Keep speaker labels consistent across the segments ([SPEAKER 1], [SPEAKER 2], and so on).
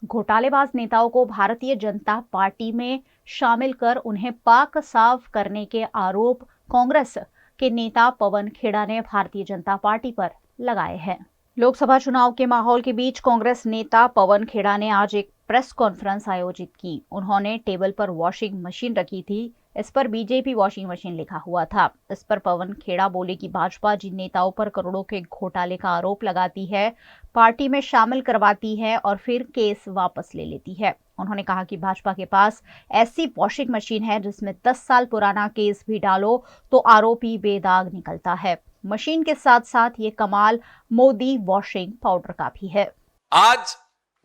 [SPEAKER 1] घोटालेबाज नेताओं को भारतीय जनता पार्टी में शामिल कर उन्हें पाक साफ करने के आरोप कांग्रेस के नेता पवन खेड़ा ने भारतीय जनता पार्टी पर लगाए हैं। लोकसभा चुनाव के माहौल के बीच कांग्रेस नेता पवन खेड़ा ने आज एक प्रेस कॉन्फ्रेंस आयोजित की। उन्होंने टेबल पर वॉशिंग मशीन रखी थी, इस पर बीजेपी वॉशिंग मशीन लिखा हुआ था। इस पर पवन खेड़ा बोले कि भाजपा जिन नेताओं पर करोड़ों के घोटाले का आरोप लगाती है, पार्टी में शामिल करवाती है और फिर केस वापस ले लेती है। उन्होंने कहा कि भाजपा के पास ऐसी वॉशिंग मशीन है जिसमें 10 साल पुराना केस भी डालो तो आरोपी बेदाग निकलता है। मशीन के साथ साथ ये कमाल मोदी वॉशिंग पाउडर का भी है।
[SPEAKER 2] आज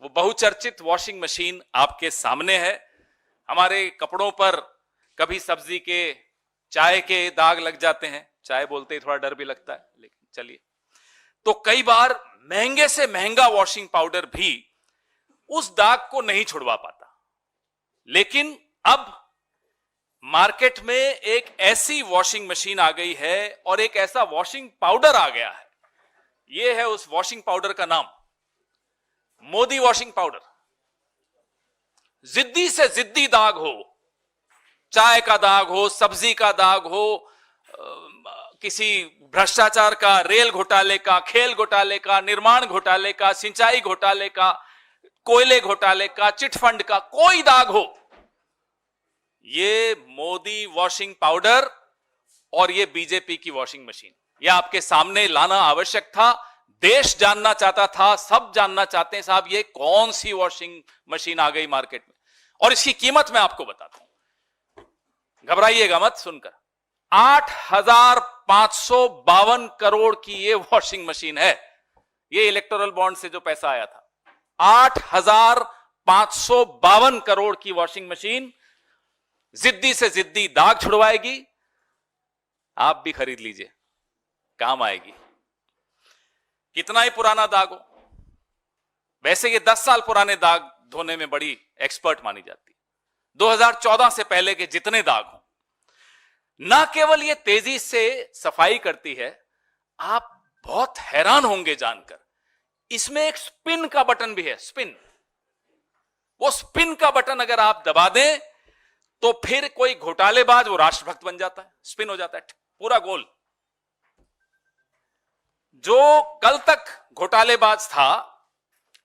[SPEAKER 2] वो बहुचर्चित वॉशिंग मशीन आपके सामने है। हमारे कपड़ों पर कभी सब्जी के, चाय के दाग लग जाते हैं। चाय बोलते ही थोड़ा डर भी लगता है, लेकिन चलिए। तो कई बार महंगे से महंगा वॉशिंग पाउडर भी उस दाग को नहीं छुड़वा पाता। लेकिन अब मार्केट में एक ऐसी वॉशिंग मशीन आ गई है और एक ऐसा वॉशिंग पाउडर आ गया है। यह है उस वॉशिंग पाउडर का नाम, मोदी वॉशिंग पाउडर। जिद्दी से जिद्दी दाग हो, चाय का दाग हो, सब्जी का दाग हो, किसी भ्रष्टाचार का, रेल घोटाले का, खेल घोटाले का, निर्माण घोटाले का, सिंचाई घोटाले का, कोयले घोटाले का, चिटफंड का, कोई दाग हो, ये मोदी वॉशिंग पाउडर और ये बीजेपी की वॉशिंग मशीन, ये आपके सामने लाना आवश्यक था। देश जानना चाहता था, सब जानना चाहते हैं साहब ये कौन सी वॉशिंग मशीन आ गई मार्केट में। और इसकी कीमत मैं आपको बताता हूं, घबराइएगा मत सुनकर। 8,552 करोड़ की ये वॉशिंग मशीन है। ये इलेक्टोरल बॉन्ड से जो पैसा आया था, 8,552 करोड़ की वॉशिंग मशीन जिद्दी से जिद्दी दाग छुड़वाएगी। आप भी खरीद लीजिए, काम आएगी। कितना ही पुराना दाग हो, वैसे ये 10 साल पुराने दाग धोने में बड़ी एक्सपर्ट मानी जाती है। 2014 से पहले के जितने दाग हो, ना केवल ये तेजी से सफाई करती है, आप बहुत हैरान होंगे जानकर, इसमें एक स्पिन का बटन भी है। स्पिन, वो स्पिन का बटन अगर आप दबा दें तो फिर कोई घोटालेबाज वो राष्ट्रभक्त बन जाता है, स्पिन हो जाता है पूरा गोल। जो कल तक घोटालेबाज था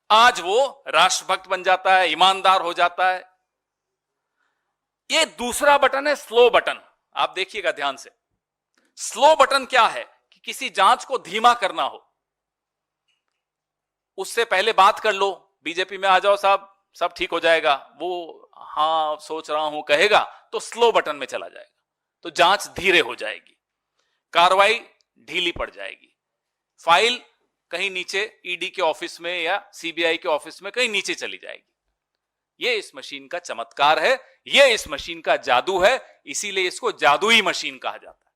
[SPEAKER 2] आज वो राष्ट्रभक्त बन जाता है, ईमानदार हो जाता है। ये दूसरा बटन है, स्लो बटन। आप देखिएगा ध्यान से। स्लो बटन क्या है कि किसी जांच को धीमा करना हो, उससे पहले बात कर लो, बीजेपी में आ जाओ साहब, सब ठीक हो जाएगा, वो हां सोच रहा हूं कहेगा तो स्लो बटन में चला जाएगा, तो जांच धीरे हो जाएगी, कार्रवाई ढीली पड़ जाएगी, फाइल कहीं नीचे ईडी के ऑफिस में या सीबीआई के ऑफिस में कहीं नीचे चली जाएगी। ये इस मशीन का चमत्कार है, ये इस मशीन का जादू है, इसीलिए इसको जादुई मशीन कहा जाता है।